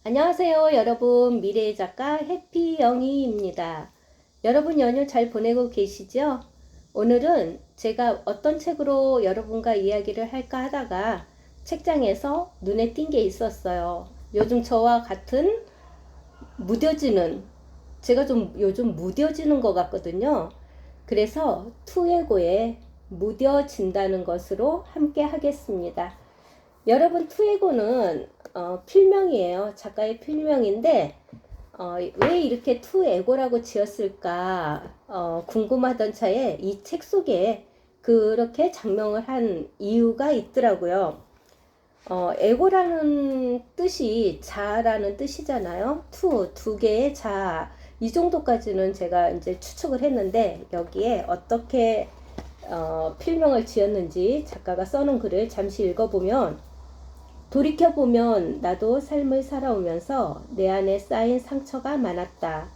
안녕하세요, 여러분. 미래의 작가 해피영희입니다. 여러분 연휴 잘 보내고 계시죠? 오늘은 제가 어떤 책으로 여러분과 이야기를 할까 하다가 책장에서 눈에 띈 게 있었어요. 요즘 저와 같은 무뎌지는, 제가 좀 요즘 무뎌지는 것 같거든요. 그래서 투에고의 무뎌진다는 것으로 함께 하겠습니다. 여러분, 투에고는 필명이에요. 작가의 필명인데 왜 이렇게 투에고라고 지었을까 궁금하던 차에 이 책 속에 그렇게 장명을 한 이유가 있더라고요. 에고라는 뜻이 자라는 뜻이잖아요. 두 개의 자. 이 정도까지는 제가 이제 추측을 했는데 여기에 어떻게 필명을 지었는지 작가가 써놓은 글을 잠시 읽어보면, 돌이켜보면 나도 삶을 살아오면서 내 안에 쌓인 상처가 많았다.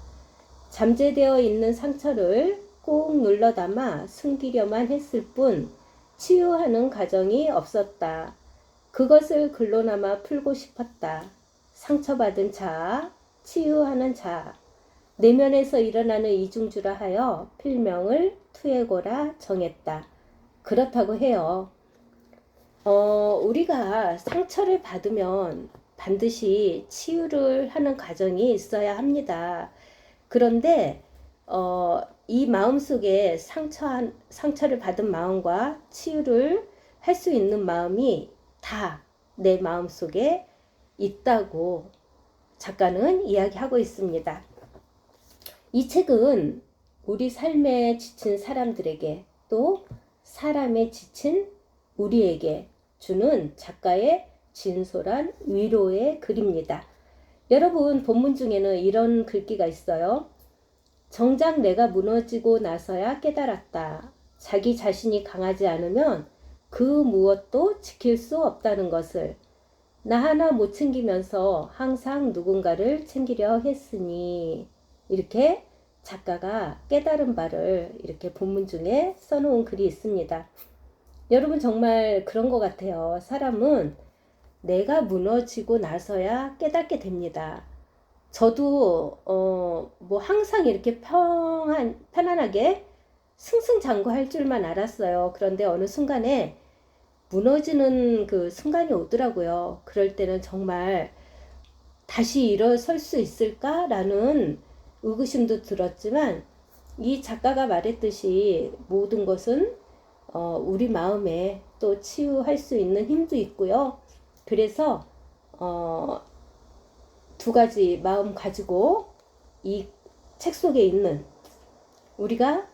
잠재되어 있는 상처를 꼭 눌러 담아 숨기려만 했을 뿐 치유하는 과정이 없었다. 그것을 글로나마 풀고 싶었다. 상처받은 자, 치유하는 자, 내면에서 일어나는 이중주라 하여 필명을 투에고라 정했다. 그렇다고 해요. 우리가 상처를 받으면 반드시 치유를 하는 과정이 있어야 합니다. 그런데, 이 마음속에 상처를 받은 마음과 치유를 할 수 있는 마음이 다 내 마음속에 있다고 작가는 이야기하고 있습니다. 이 책은 우리 삶에 지친 사람들에게, 또 사람에 지친 우리에게 주는 작가의 진솔한 위로의 글입니다. 여러분, 본문 중에는 이런 글귀가 있어요. 정작 내가 무너지고 나서야 깨달았다. 자기 자신이 강하지 않으면 그 무엇도 지킬 수 없다는 것을. 나 하나 못 챙기면서 항상 누군가를 챙기려 했으니. 이렇게 작가가 깨달은 바를 이렇게 본문 중에 써놓은 글이 있습니다. 여러분, 정말 그런 것 같아요. 사람은 내가 무너지고 나서야 깨닫게 됩니다. 저도 뭐 항상 이렇게 편안하게 승승장구할 줄만 알았어요. 그런데 어느 순간에 무너지는 그 순간이 오더라고요. 그럴 때는 정말 다시 일어설 수 있을까라는 의구심도 들었지만, 이 작가가 말했듯이 모든 것은 우리 마음에 또 치유할 수 있는 힘도 있고요. 그래서 두 가지 마음 가지고 이 책 속에 있는, 우리가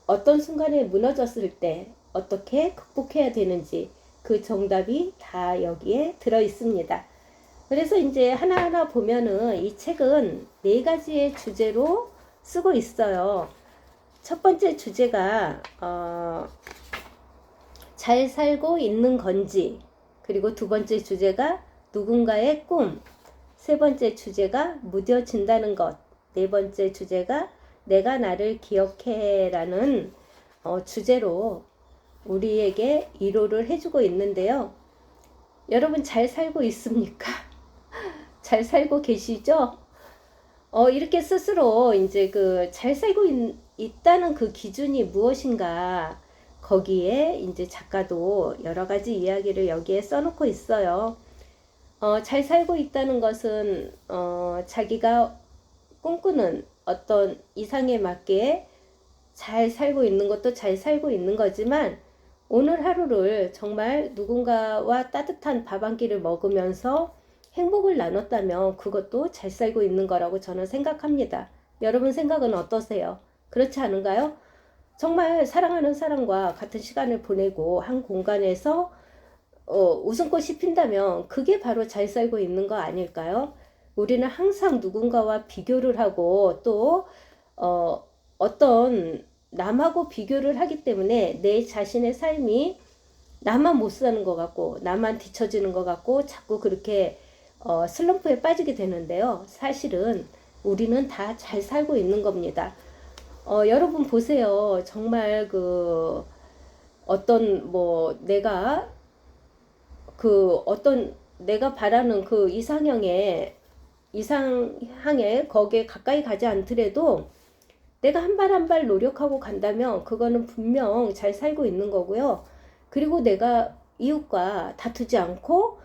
어떤 순간에 무너졌을 때 어떻게 극복해야 되는지 그 정답이 다 여기에 들어 있습니다. 그래서 이제 하나하나 보면은 이 책은 네 가지의 주제로 쓰고 있어요. 첫 번째 주제가 잘 살고 있는 건지, 그리고 두 번째 주제가 누군가의 꿈, 세 번째 주제가 무뎌진다는 것, 네 번째 주제가 내가 나를 기억해라는 주제로 우리에게 위로를 해주고 있는데요. 여러분, 잘 살고 있습니까? 잘 살고 계시죠? 이렇게 스스로 이제 그 잘 살고 있다는 그 기준이 무엇인가, 거기에 이제 작가도 여러 가지 이야기를 여기에 써놓고 있어요. 잘 살고 있다는 것은 자기가 꿈꾸는 어떤 이상에 맞게 잘 살고 있는 것도 잘 살고 있는 거지만, 오늘 하루를 정말 누군가와 따뜻한 밥 한 끼를 먹으면서 행복을 나눴다면 그것도 잘 살고 있는 거라고 저는 생각합니다. 여러분 생각은 어떠세요? 그렇지 않은가요? 정말 사랑하는 사람과 같은 시간을 보내고 한 공간에서 웃음꽃이 핀다면 그게 바로 잘 살고 있는 거 아닐까요? 우리는 항상 누군가와 비교를 하고 또 어떤 남하고 비교를 하기 때문에 내 자신의 삶이 나만 못 사는 것 같고 나만 뒤처지는 것 같고 자꾸 그렇게 슬럼프에 빠지게 되는데요. 사실은 우리는 다 잘 살고 있는 겁니다. 여러분 보세요. 정말 어떤 내가 어떤 내가 바라는 그 이상향에 거기에 가까이 가지 않더라도 내가 한 발 한 발 노력하고 간다면 그거는 분명 잘 살고 있는 거고요. 그리고 내가 이웃과 다투지 않고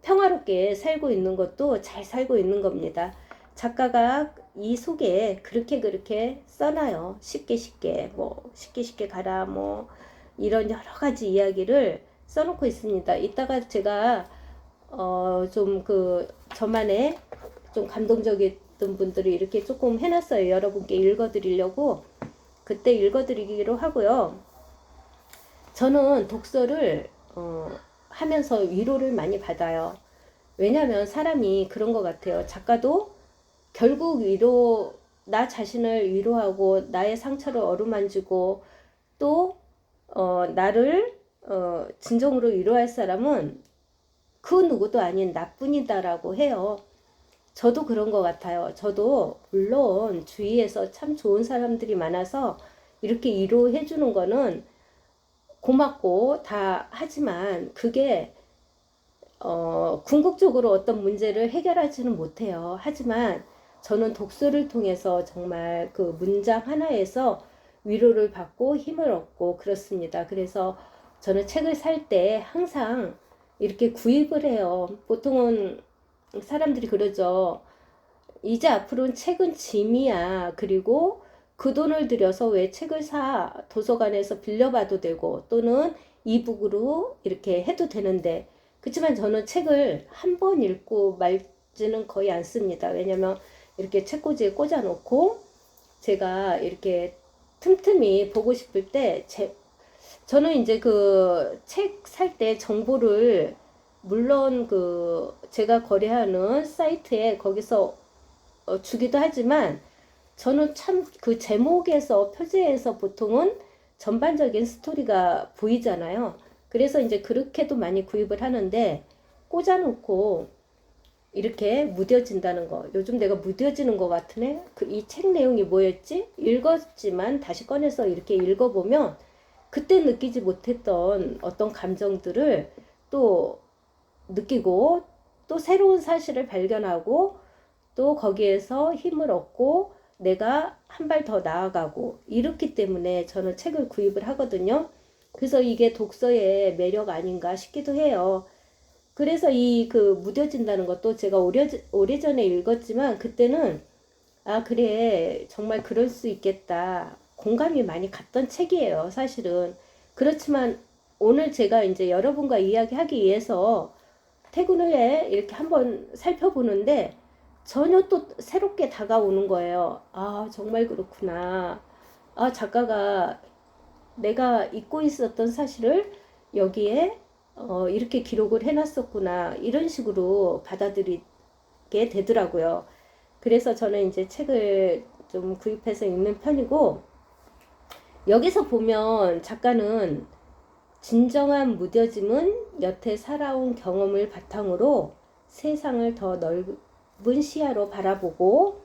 평화롭게 살고 있는 것도 잘 살고 있는 겁니다. 작가가 이 속에 그렇게 써놔요. 쉽게 쉽게 가라 뭐 이런 여러 가지 이야기를 써놓고 있습니다. 이따가 제가 좀 저만의 좀 감동적이었던 분들을 이렇게 조금 해놨어요. 여러분께 읽어드리려고 그때 읽어드리기로 하고요. 저는 독서를 하면서 위로를 많이 받아요. 왜냐하면 사람이 그런 것 같아요. 작가도 결국 나 자신을 위로하고 나의 상처를 어루만지고 또 나를 진정으로 위로할 사람은 그 누구도 아닌 나뿐이다라고 해요. 저도 그런 것 같아요. 저도 물론 주위에서 참 좋은 사람들이 많아서 이렇게 위로해 주는 거는 고맙고 다 하지만 그게 궁극적으로 어떤 문제를 해결하지는 못해요. 하지만 저는 독서를 통해서 정말 그 문장 하나에서 위로를 받고 힘을 얻고 그렇습니다. 그래서 저는 책을 살 때 항상 이렇게 구입을 해요. 보통은 사람들이 그러죠. 이제 앞으로는 책은 짐이야. 그리고 그 돈을 들여서 왜 책을 사? 도서관에서 빌려봐도 되고 또는 이북으로 이렇게 해도 되는데 그렇지만 저는 책을 한 번 읽고 말지는 거의 않습니다. 왜냐면 이렇게 책꽂이에 꽂아놓고 제가 이렇게 틈틈이 보고 싶을 때 저는 이제 그 책 살 때 정보를 물론 제가 거래하는 사이트에 거기서 주기도 하지만 저는 참 그 제목에서 표지에서 보통은 전반적인 스토리가 보이잖아요. 그래서 이제 그렇게도 많이 구입을 하는데 꽂아놓고 이렇게 무뎌진다는 거. 요즘 내가 무뎌지는 것 같으네. 이 책 내용이 뭐였지? 읽었지만 다시 꺼내서 이렇게 읽어보면 그때 느끼지 못했던 어떤 감정들을 또 느끼고 또 새로운 사실을 발견하고 또 거기에서 힘을 얻고 내가 한 발 더 나아가고 이렇기 때문에 저는 책을 구입을 하거든요. 그래서 이게 독서의 매력 아닌가 싶기도 해요. 그래서 무뎌진다는 것도 제가 오래전에 읽었지만 그때는 아 그래 정말 그럴 수 있겠다 공감이 많이 갔던 책이에요 사실은. 그렇지만 오늘 제가 이제 여러분과 이야기하기 위해서 퇴근 후에 이렇게 한번 살펴보는데 전혀 또 새롭게 다가오는 거예요. 아 정말 그렇구나. 아 작가가 내가 잊고 있었던 사실을 여기에 이렇게 기록을 해놨었구나 이런 식으로 받아들이게 되더라고요. 그래서 저는 이제 책을 좀 구입해서 읽는 편이고 여기서 보면 작가는 진정한 무뎌짐은 여태 살아온 경험을 바탕으로 세상을 더 넓은 시야로 바라보고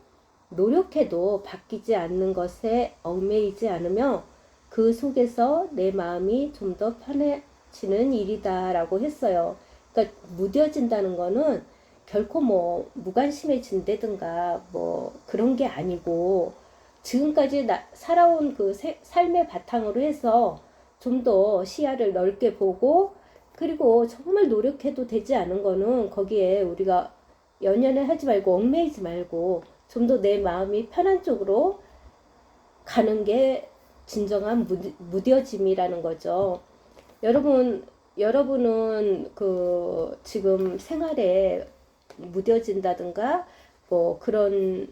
노력해도 바뀌지 않는 것에 얽매이지 않으며 그 속에서 내 마음이 좀 더 편해지는 일이다 라고 했어요. 그러니까 무뎌진다는 거는 결코 뭐 무관심해진다든가 뭐 그런 게 아니고 지금까지 살아온 그 삶의 바탕으로 해서 좀 더 시야를 넓게 보고 그리고 정말 노력해도 되지 않은 거는 거기에 우리가 연연해 하지 말고 얽매이지 말고 좀 더 내 마음이 편한 쪽으로 가는 게 진정한 무뎌짐이라는 거죠. 여러분은 지금 생활에 무뎌진다든가 뭐 그런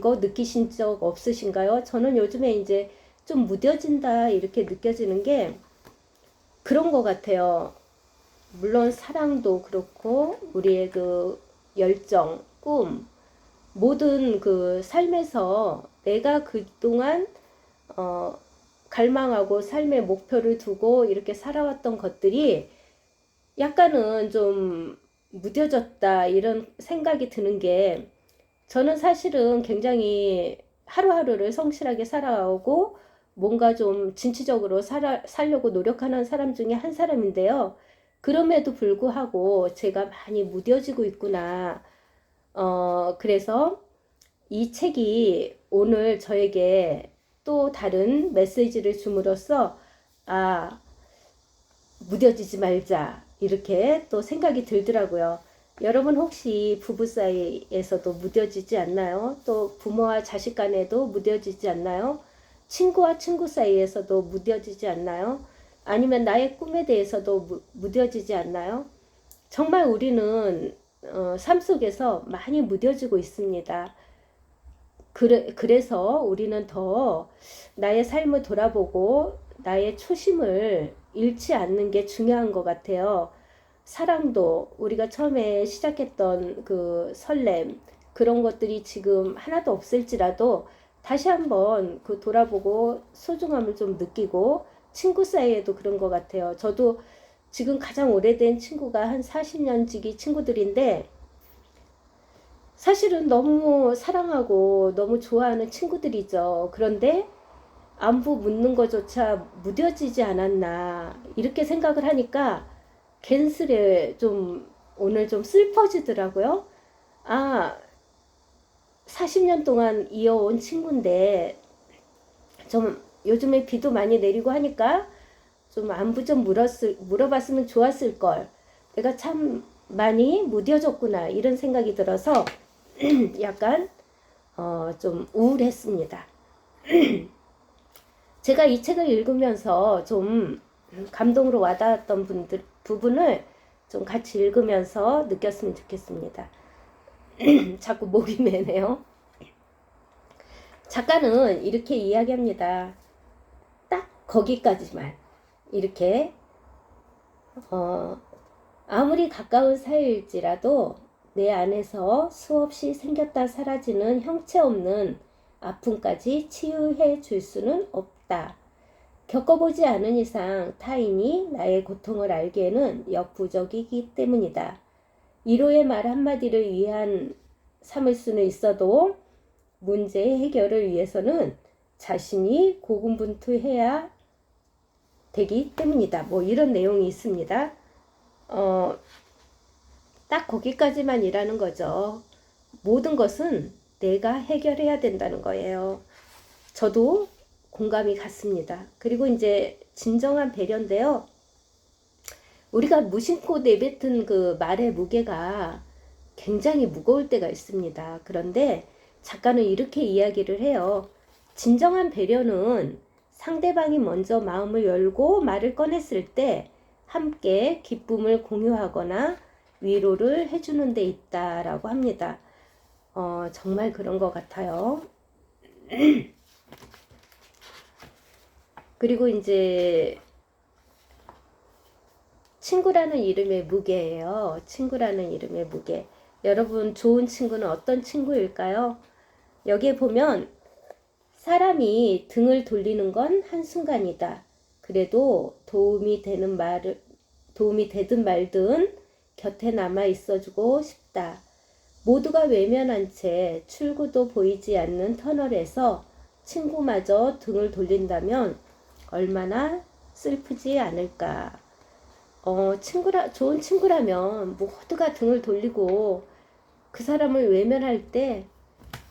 거 느끼신 적 없으신가요? 저는 요즘에 이제 좀 무뎌진다 이렇게 느껴지는 게 그런 것 같아요. 물론 사랑도 그렇고 우리의 열정, 꿈 모든 삶에서 내가 그동안 갈망하고 삶의 목표를 두고 이렇게 살아왔던 것들이 약간은 좀 무뎌졌다 이런 생각이 드는 게 저는 사실은 굉장히 하루하루를 성실하게 살아오고 뭔가 좀 진취적으로 살려고 노력하는 사람 중에 한 사람인데요. 그럼에도 불구하고 제가 많이 무뎌지고 있구나. 그래서 이 책이 오늘 저에게 또 다른 메시지를 줌으로써 아, 무뎌지지 말자 이렇게 또 생각이 들더라고요. 여러분 혹시 부부 사이에서도 무뎌지지 않나요? 또 부모와 자식 간에도 무뎌지지 않나요? 친구와 친구 사이에서도 무뎌지지 않나요? 아니면 나의 꿈에 대해서도 무뎌지지 않나요? 정말 우리는 삶 속에서 많이 무뎌지고 있습니다. 그래서 우리는 더 나의 삶을 돌아보고 나의 초심을 잃지 않는 게 중요한 것 같아요. 사랑도 우리가 처음에 시작했던 그 설렘, 그런 것들이 지금 하나도 없을지라도 다시 한번 그 돌아보고 소중함을 좀 느끼고, 친구 사이에도 그런 것 같아요. 저도 지금 가장 오래된 친구가 한 40년 지기 친구들인데, 사실은 너무 사랑하고 너무 좋아하는 친구들이죠. 그런데 안부 묻는 것조차 무뎌지지 않았나 이렇게 생각을 하니까 괜스레 좀 오늘 좀 슬퍼지더라고요. 아, 40년 동안 이어온 친구인데 좀 요즘에 비도 많이 내리고 하니까 좀 안부 좀 물어봤으면 좋았을 걸. 내가 참 많이 무뎌졌구나 이런 생각이 들어서 약간 좀 우울했습니다. 제가 이 책을 읽으면서 좀 감동으로 와닿았던 부분을 좀 같이 읽으면서 느꼈으면 좋겠습니다. 자꾸 목이 메네요. 작가는 이렇게 이야기합니다. 딱 거기까지만 이렇게 아무리 가까운 사이일지라도 내 안에서 수없이 생겼다 사라지는 형체 없는 아픔까지 치유해 줄 수는 없다. 겪어보지 않은 이상 타인이 나의 고통을 알기에는 역부족이기 때문이다. 위로의 말 한마디를 위한 삼을 수는 있어도 문제의 해결을 위해서는 자신이 고군분투해야 되기 때문이다. 뭐 이런 내용이 있습니다. 딱 거기까지만 이라는 거죠. 모든 것은 내가 해결해야 된다는 거예요. 저도 공감이 갔습니다. 그리고 이제 진정한 배려인데요. 우리가 무심코 내뱉은 그 말의 무게가 굉장히 무거울 때가 있습니다. 그런데 작가는 이렇게 이야기를 해요. 진정한 배려는 상대방이 먼저 마음을 열고 말을 꺼냈을 때 함께 기쁨을 공유하거나 위로를 해주는 데 있다라고 합니다. 정말 그런 것 같아요. 그리고 이제 친구라는 이름의 무게예요. 친구라는 이름의 무게. 여러분 좋은 친구는 어떤 친구일까요? 여기에 보면 사람이 등을 돌리는 건 한순간이다. 그래도 도움이 되든 말든 곁에 남아 있어주고 싶다. 모두가 외면한 채 출구도 보이지 않는 터널에서 친구마저 등을 돌린다면 얼마나 슬프지 않을까. 좋은 친구라면 모두가 등을 돌리고 그 사람을 외면할 때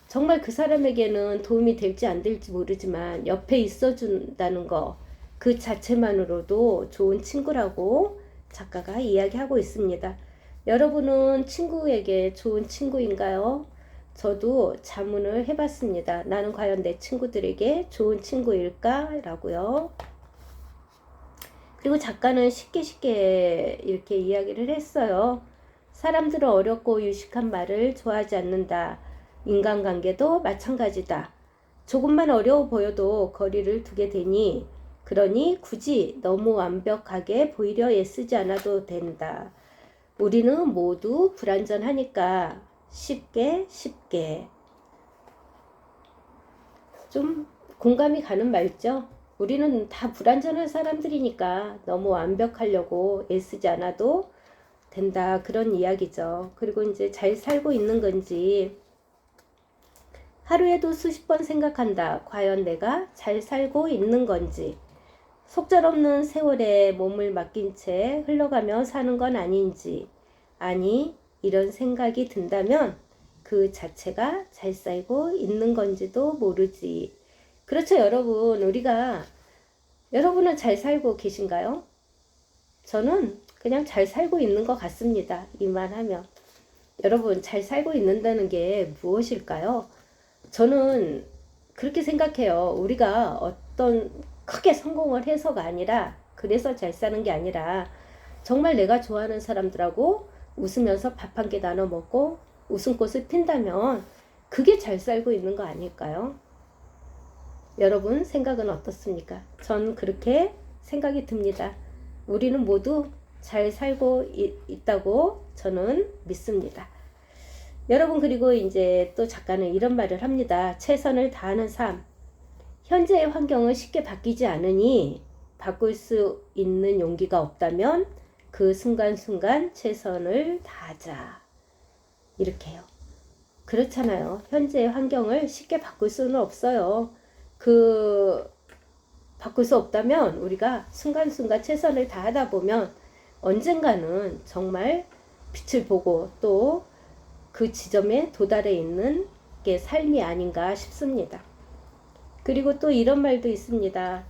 정말 그 사람에게는 도움이 될지 안 될지 모르지만 옆에 있어준다는 거, 그 자체만으로도 좋은 친구라고 작가가 이야기하고 있습니다. 여러분은 친구에게 좋은 친구인가요? 저도 자문을 해봤습니다. 나는 과연 내 친구들에게 좋은 친구일까? 라고요. 그리고 작가는 쉽게 이렇게 이야기를 했어요. 사람들은 어렵고 유식한 말을 좋아하지 않는다. 인간관계도 마찬가지다. 조금만 어려워 보여도 거리를 두게 되니, 그러니 굳이 너무 완벽하게 보이려 애쓰지 않아도 된다. 우리는 모두 불완전하니까 쉽게 좀 공감이 가는 말이죠. 우리는 다 불완전한 사람들이니까 너무 완벽하려고 애쓰지 않아도 된다. 그런 이야기죠. 그리고 이제 잘 살고 있는 건지 하루에도 수십 번 생각한다. 과연 내가 잘 살고 있는 건지. 속절없는 세월에 몸을 맡긴 채 흘러가며 사는 건 아닌지, 아니 이런 생각이 든다면 그 자체가 잘 살고 있는 건지도 모르지. 그렇죠, 여러분. 여러분은 잘 살고 계신가요? 저는 그냥 잘 살고 있는 것 같습니다. 이만하면. 여러분, 잘 살고 있는다는 게 무엇일까요? 저는 그렇게 생각해요. 우리가 어떤 크게 성공을 해서가 아니라, 그래서 잘 사는 게 아니라, 정말 내가 좋아하는 사람들하고 웃으면서 밥 한 끼 나눠 먹고 웃음꽃을 핀다면 그게 잘 살고 있는 거 아닐까요? 여러분 생각은 어떻습니까? 전 그렇게 생각이 듭니다. 우리는 모두 잘 살고 있다고 저는 믿습니다. 여러분, 그리고 이제 또 작가는 이런 말을 합니다. 최선을 다하는 삶. 현재의 환경은 쉽게 바뀌지 않으니 바꿀 수 있는 용기가 없다면 그 순간순간 최선을 다하자. 이렇게요. 그렇잖아요. 현재의 환경을 쉽게 바꿀 수는 없어요. 바꿀 수 없다면 우리가 순간순간 최선을 다하다 보면 언젠가는 정말 빛을 보고 또 그 지점에 도달해 있는 게 삶이 아닌가 싶습니다. 그리고 또 이런 말도 있습니다.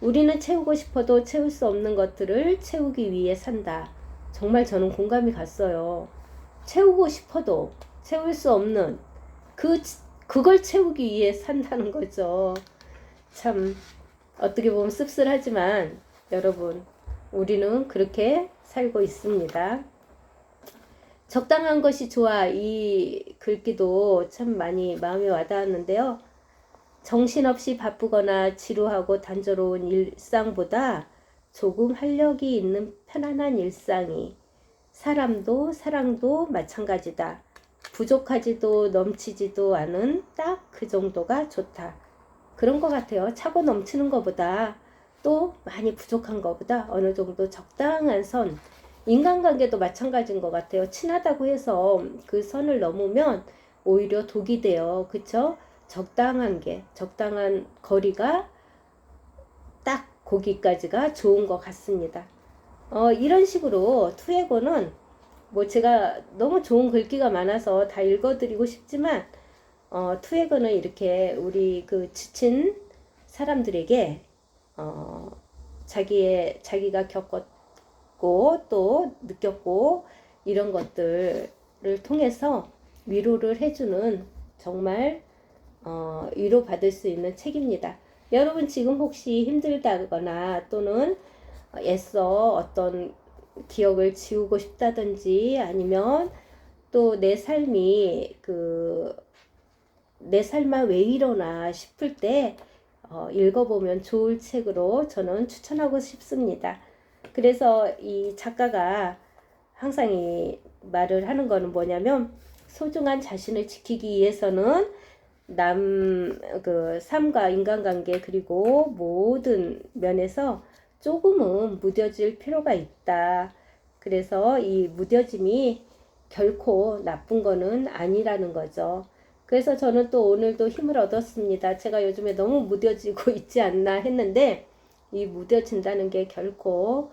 우리는 채우고 싶어도 채울 수 없는 것들을 채우기 위해 산다. 정말 저는 공감이 갔어요. 채우고 싶어도 채울 수 없는 그걸 채우기 위해 산다는 거죠. 참 어떻게 보면 씁쓸하지만 여러분, 우리는 그렇게 살고 있습니다. 적당한 것이 좋아, 이 글귀도 참 많이 마음에 와닿았는데요. 정신없이 바쁘거나 지루하고 단조로운 일상보다 조금 활력이 있는 편안한 일상이 사람도 사랑도 마찬가지다. 부족하지도 넘치지도 않은 딱 그 정도가 좋다. 그런 것 같아요. 차고 넘치는 것보다 또 많이 부족한 것보다 어느 정도 적당한 선. 인간관계도 마찬가지인 것 같아요. 친하다고 해서 그 선을 넘으면 오히려 독이 돼요. 그쵸? 적당한 거리가 딱 거기까지가 좋은 것 같습니다. 이런 식으로 투에고는 제가 너무 좋은 글귀가 많아서 다 읽어드리고 싶지만 투에고는 이렇게 우리 그 지친 사람들에게 자기가 겪었고 또 느꼈고 이런 것들을 통해서 위로를 해주는 정말 위로받을 수 있는 책입니다. 여러분 지금 혹시 힘들다거나 또는 애써 어떤 기억을 지우고 싶다든지 아니면 또 내 삶만 왜 이러나 싶을 때 읽어보면 좋을 책으로 저는 추천하고 싶습니다. 그래서 이 작가가 항상 이 말을 하는 거는 뭐냐면 소중한 자신을 지키기 위해서는 삶과 인간관계 그리고 모든 면에서 조금은 무뎌질 필요가 있다. 그래서 이 무뎌짐이 결코 나쁜 거는 아니라는 거죠. 그래서 저는 또 오늘도 힘을 얻었습니다. 제가 요즘에 너무 무뎌지고 있지 않나 했는데 이 무뎌진다는 게 결코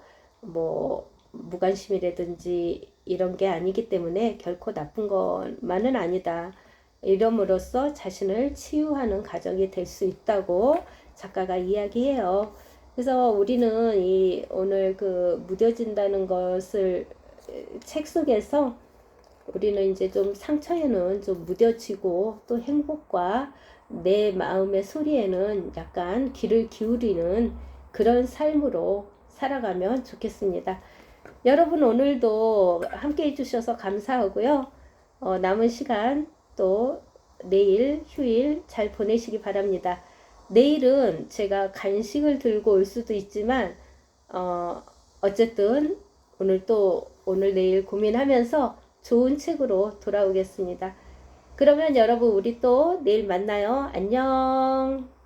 무관심이라든지 이런 게 아니기 때문에 결코 나쁜 것만은 아니다. 이름으로써 자신을 치유하는 과정이 될 수 있다고 작가가 이야기해요. 그래서 우리는 오늘 그 무뎌진다는 것을 책 속에서 우리는 이제 좀 상처에는 좀 무뎌지고 또 행복과 내 마음의 소리에는 약간 귀를 기울이는 그런 삶으로 살아가면 좋겠습니다. 여러분 오늘도 함께 해주셔서 감사하고요. 남은 시간 또 내일 휴일 잘 보내시기 바랍니다. 내일은 제가 간식을 들고 올 수도 있지만 어쨌든 오늘 내일 고민하면서 좋은 책으로 돌아오겠습니다. 그러면 여러분 우리 또 내일 만나요. 안녕.